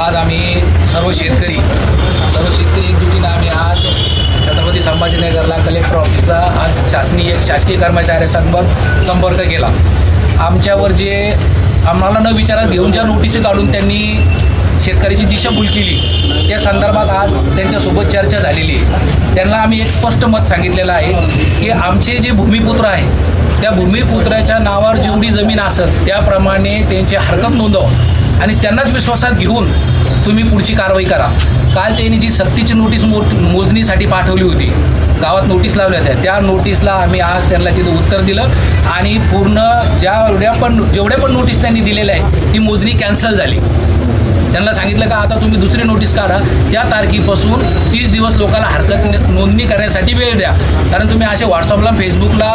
आज आम्ही सर्व शेतकरी एकजुटीनं आम्ही आज छत्रपती संभाजीनगरला कलेक्टर ऑफिसला आज शासकीय कर्मचाऱ्यांसमोर संपर्क केला. आमच्यावर जे आम्हाला न विचारात घेऊन ज्या नोटिसी काढून त्यांनी शेतकऱ्याची दिशाभूल केली त्या संदर्भात आज त्यांच्यासोबत चर्चा झालेली आहे. त्यांना आम्ही एक स्पष्ट मत सांगितलेलं आहे की आमचे जे भूमिपुत्र आहे त्या भूमिपुत्राच्या नावावर जेवढी जमीन असेल त्याप्रमाणे त्यांची हरकत नोंदवा आणि त्यांनाच विश्वासात घेऊन तुम्ही पुढची कारवाई करा. काल त्यांनी जी सक्तीची नोटीस मोजणीसाठी पाठवली होती, गावात नोटीस लावल्या होत्या, त्या नोटीसला आम्ही आज त्यांना तिथं उत्तर दिलं आणि पूर्ण जेवढ्या पण नोटीस त्यांनी दिलेल्या आहे ती मोजणी कॅन्सल झाली. त्यांना सांगितलं का आता तुम्ही दुसरी नोटीस काढा, त्या तारखेपासून 30 दिवस लोकांना हरकत नोंदणी करण्यासाठी वेळ द्या. कारण तुम्ही असे व्हॉट्सअपला फेसबुकला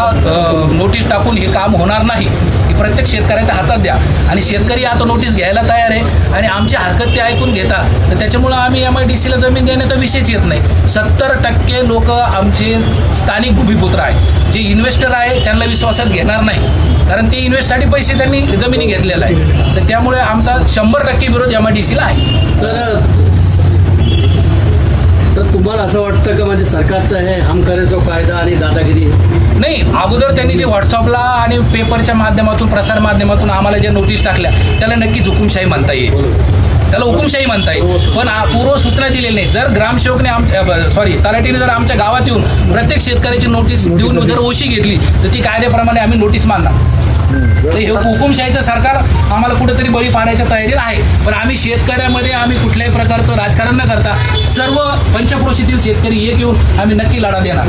नोटीस टाकून हे काम होणार नाही. ही प्रत्येक शेतकऱ्याच्या हातात द्या आणि शेतकरी आता नोटीस घ्यायला तयार आहे आणि आमची हरकत ते ऐकून घेतात. तर त्याच्यामुळं आम्ही MIDCला जमीन देण्याचा विषयच येत नाही. 70% लोक आमचे स्थानिक भूमिपुत्र आहे, जे इन्व्हेस्टर आहे त्यांना विश्वासात घेणार नाही कारण ते इन्व्हेस्टसाठी पैसे त्यांनी जमिनी घेतलेला आहे. तर त्यामुळे आमचा 100% विरोध MIDCला आहे. सर तुम्हाला असं वाटतं का म्हणजे सरकारचं आहे हम करे जो कायदा आणि दादागिरी नाही? अगोदर त्यांनी जे व्हॉट्सअपला आणि पेपरच्या माध्यमातून प्रसार माध्यमातून आम्हाला ज्या नोटीस टाकल्या त्याला नक्कीच हुकुमशाही म्हणता येईल, त्याला हुकुमशाही म्हणता येईल. पण पूर्व सूचना दिलेली नाही. जर ग्रामसेवकने तलाठीने जर आमच्या गावात येऊन प्रत्येक शेतकऱ्याची नोटीस देऊन जर ओशी घेतली तर ती कायद्याप्रमाणे आम्ही नोटीस मानणार. तर हे हुकुमशाहीचं सरकार आम्हाला कुठेतरी बळी पाडायच्या तयारीत आहे. पण आम्ही शेतकऱ्यामध्ये आम्ही कुठल्याही प्रकारचं राजकारण न करता सर्व पंचक्रोशीतील शेतकरी एक येऊन आम्ही नक्की लढा देणार.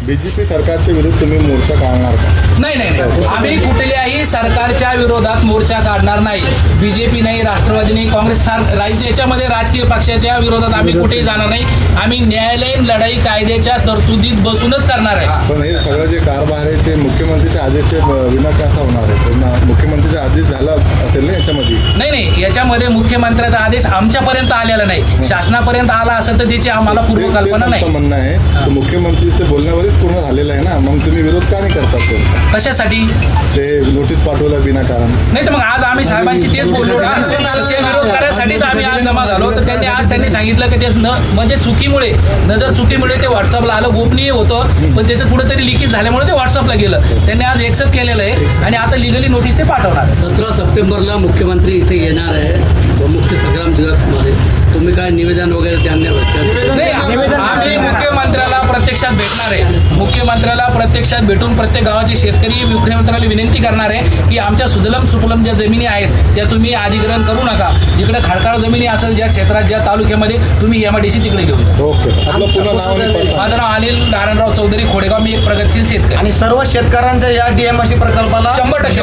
बीजेपी सरकारच्या विरुद्ध तुम्ही मोर्चा काढणार का? नाही, आम्ही कुठल्याही सरकारच्या विरोधात मोर्चा काढणार नाही. बीजेपी नाही, राष्ट्रवादी नाही, काँग्रेस याच्यामध्ये राजकीय पक्षाच्या विरोधात आम्ही कुठेही जाणार नाही. आम्ही न्यायालयीन लढाई कायद्याच्या तरतुदीत बसूनच करणार आहे. पण हे सगळं जे कारभार आहे ते मुख्यमंत्रीच्या आदेशाच्या विना कसा होणार आहे? मुख्यमंत्रीचा आदेश झाला असेल ना याच्यामध्ये? नाही, याच्यामध्ये मुख्यमंत्र्याचा आदेश आमच्यापर्यंत आलेला नाही. शासनापर्यंत आला असेल तर त्याची आम्हाला पूर्वकल्पना नाही. म्हणणं आहे मुख्यमंत्रीचं बोलण्यावरच पूर्ण झालेलं आहे ना, मग तुम्ही विरोध का नाही करतात? कशासाठी ते नोटीस पाठवलं विनाकारण? नाही तर मग आज आम्ही साहेबांशी तेच बोललो ना, ते विरोध करण्यासाठीच आम्ही आज जमा झालो. तर त्यांनी सांगितलं की ते म्हणजे चुकीमुळे ते व्हॉट्सअपला आलं, गोपनीय होतं पण त्याचं कुठेतरी लिकेज झाल्यामुळे ते व्हॉट्सअपला गेलं. त्यांनी आज एक्सेप्ट केलेलं आहे आणि आता लिगली नोटीस ते पाठवणार. 17 सप्टेंबरला मुख्यमंत्री इथे येणार आहे मुख्य संग्राम दिवसमध्ये. तुम्ही काय निवेदन वगैरे त्यांना नाही, आम्ही मुख्यमंत्र्याला प्रत्यक्षात भेटणार आहे. मुख्यमंत्र्याला प्रत्यक्षात भेटून प्रत्येक गावाचे शेतकरी मुख्यमंत्र्याला विनंती करणार आहे की आमच्या सुजलम सुफलम ज्या जमिनी आहेत त्या तुम्ही अधिग्रहण करू नका. जिकडे खडकाळ जमिनी असेल ज्या क्षेत्रात ज्या तालुक्यामध्ये तुम्ही MIDC तिकडे घेऊन जा. ओके. आपलं पुन्हा नाव नाही? माझं नाव अनिल नारायणराव चौधरी, खोडेगाव. मी एक प्रगतशील शेतकरी आणि सर्व शेतकऱ्यांच्या या DMIC प्रकल्पाला 100%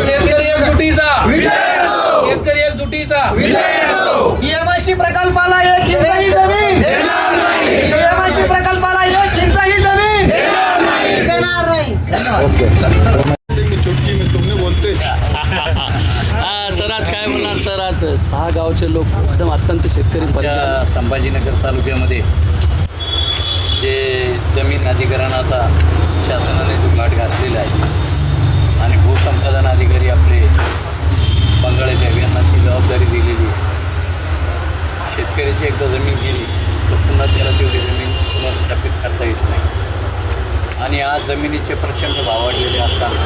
शेतकरी एकजुटीचा शेतकरी एकजुटीचा DMIC प्रकल्पाला एक इंचही जमीन DMIC प्रकल्पाला एक इंचही जमीन देणार नाही. चुटकी मी तुमने बोलते. सर आज काय म्हणणार सर? आज 6 गावचे लोक एकदम अत्यंत शेतकरी संभाजीनगर तालुक्यामध्ये जे जमीन अधिग्रहणाचा शासनाने जो घाट घातलेला आहे आणि भूसंपादन अधिकारी आपले बंगाळे साहेब यांना ती जबाबदारी दिलेली आहे. शेतकऱ्याची एकदा जमीन गेली तर पुन्हा त्याला तेवढी जमीन पुनर्स्थापित करता येत नाही आणि आज जमिनीचे प्रचंड भाव वाढलेले असताना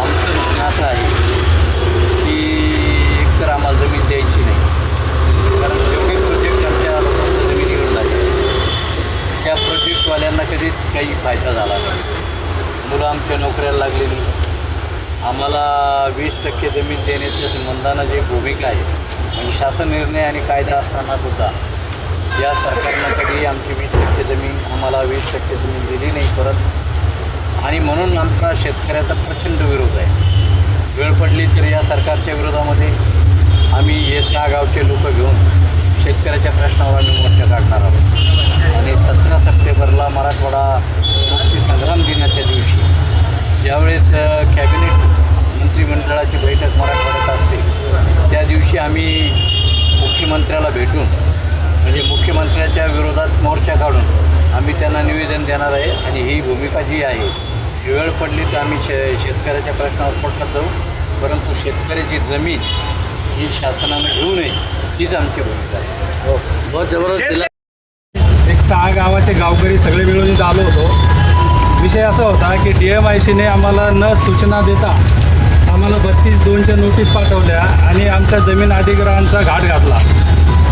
आमचं म्हणणं असं आहे की एकतर आम्हाला जमीन द्यायची नाही कारण जेवढे प्रोजेक्ट आमच्या लोकांच्या जमिनीवर झाले त्या प्रोजेक्टवाल्यांना कधीच काही फायदा झाला नाही. मुलं आमच्या नोकऱ्याला लागलेली, आम्हाला 20% जमीन देण्याच्या संबंधानं जी भूमिका आहे म्हणजे शासन निर्णय आणि कायदा असताना सुद्धा या सरकारनं कधी आमची 20% जमीन आम्हाला 20% जमीन दिली नाही परत आणि म्हणून आमचा शेतकऱ्याचा प्रचंड विरोध आहे. वेळ पडली तर या सरकारच्या विरोधामध्ये आम्ही हे 6 गावचे लोक घेऊन शेतकऱ्याच्या प्रश्नावर आम्ही मोर्चा काढणार आहोत आणि 17 सप्टेंबरला मराठवाडा मुक्ती संग्राम दिनाच्या दिवशी ज्यावेळेस कॅबिनेट मंत्रिमंडळाची बैठक मराठवाड्यात असते त्या दिवशी आम्ही मुख्यमंत्र्याला भेटून म्हणजे मुख्यमंत्र्याच्या विरोधात मोर्चा काढून आम्ही त्यांना निवेदन आश्वासन देणार आहे आणि ही भूमिका जी आहे वेळ पडली तर आम्ही शेतकऱ्याच्या प्रश्नावर पोटत जाऊ, परंतु शेतकऱ्याची जमीन ही शासनानं घेऊ नये हीच आमची भूमिका आहे. बहुत जबरदस्त दिला. एक 6 गावाचे गावकरी सगळे मिळून इथं आलो होतो. विषय असा होता की DMICने आम्हाला न सूचना देता आम्हाला 32(2)च्या नोटीस पाठवल्या आणि आमच्या जमीन अधिग्रहणाचा घाट घातला.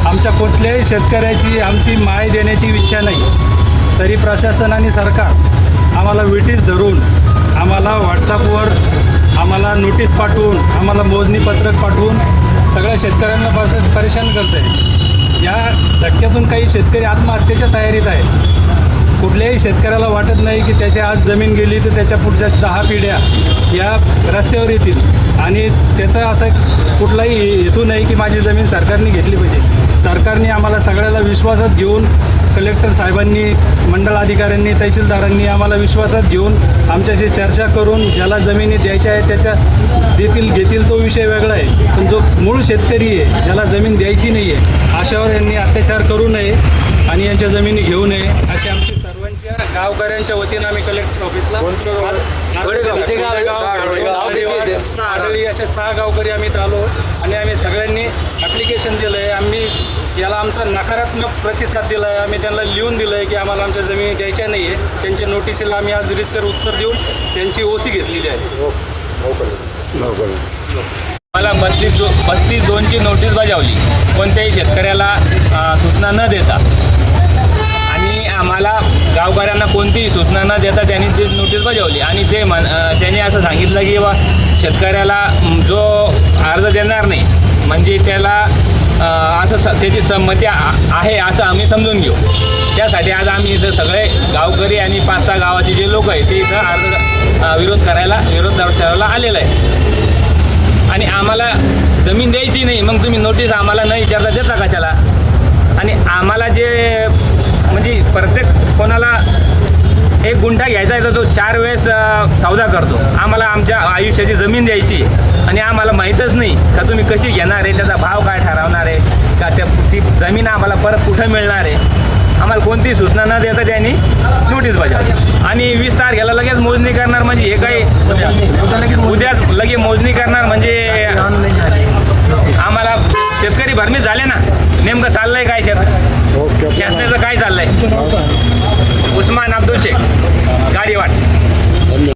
आमच्या कुठल्याही शेतकऱ्याची आमची माय देण्याची इच्छा नाही, तरी प्रशासन आणि सरकार आम्हाला विटीस धरून आम्हाला व्हॉट्सअपवर आम्हाला नोटीस पाठवून आम्हाला मोजणी पत्रक पाठवून सगळ्या शेतकऱ्यांना परेशान करत आहे. या धक्क्यातून काही शेतकरी आत्महत्येच्या तयारीत आहे. कुठल्याही शेतकऱ्याला वाटत नाही की त्याची आज जमीन गेली तर त्याच्या पुढच्या 10 पिढ्या या रस्त्यावर येतील आणि त्याचा असं कुठलाही हेतू नाही की माझी जमीन सरकारने घेतली पाहिजे. सरकारने आम्हाला सगळ्याला विश्वासात घेऊन कलेक्टर साहेबांनी, मंडळ अधिकाऱ्यांनी, तहसीलदारांनी आम्हाला विश्वासात घेऊन आमच्याशी चर्चा करून ज्याला जमिनी द्यायच्या आहेत त्याच्या घेतील तो विषय वेगळा आहे, पण जो मूळ शेतकरी आहे ज्याला जमीन द्यायची नाही आहे अशावर यांनी अत्याचार करू नये आणि यांच्या जमिनी घेऊ नये अशी आमची सर्वांच्या गावकऱ्यांच्या वतीनं आम्ही कलेक्टर ऑफिसला आढळी असे 6 गावकरी आम्ही इथं आलो आणि आम्ही सगळ्यांनी ॲप्लिकेशन दिलं आहे. आम्ही याला आमचा नकारात्मक प्रतिसाद दिला आहे. आम्ही त्यांना लिहून दिलं आहे की आम्हाला आमच्या जमिनी द्यायच्या नाही आहे. त्यांच्या नोटिसीला आम्ही आज रीतसर उत्तर देऊन त्यांची OC घेतलेली आहे. मला 32(2)ची नोटीस बजावली कोणत्याही शेतकऱ्याला सूचना न देता, आणि आम्हाला गावकऱ्यांना कोणतीही सूचना न देता त्यांनी ती नोटीस बजावली आणि त्यांनी असं सांगितलं की बा शेतकऱ्याला जो अर्ज देणार नाही म्हणजे त्याला असं त्याची संमती आहे असं आम्ही समजून घेऊ. त्यासाठी आज आम्ही इथं सगळे गावकरी आणि 5-6 गावाचे जे लोक आहेत ते इथं विरोध दर्शवायला आलेलं आहे. आणि आम्हाला जमीन द्यायची नाही, मग तुम्ही नोटीस आम्हाला न विचारता देता कशाला? आणि आम्हाला जे म्हणजे प्रत्येक कोणाला 1 गुंठा घ्यायचा आहे तर तो 4 वेळेस सौदा करतो. आम्हाला आमच्या आयुष्याची जमीन द्यायची आणि आम्हाला माहीतच नाही का तुम्ही कशी घेणार आहे, त्याचा भाव काय ठरवणार आहे का, ती जमीन आम्हाला परत कुठं मिळणार आहे. आम्हाला कोणतीही सूचना न देता त्यांनी नोटीस बजावली आणि 20 तारखेला लगेच मोजणी करणार म्हणजे हे काही उद्या लगेच मोजणी करणार म्हणजे आम्हाला शेतकरी भरमीत झाले ना. नेमकं चाललंय काय शासनाचं काय चाललंय? उस्मान अब्दुल शेख, गाडीवाट.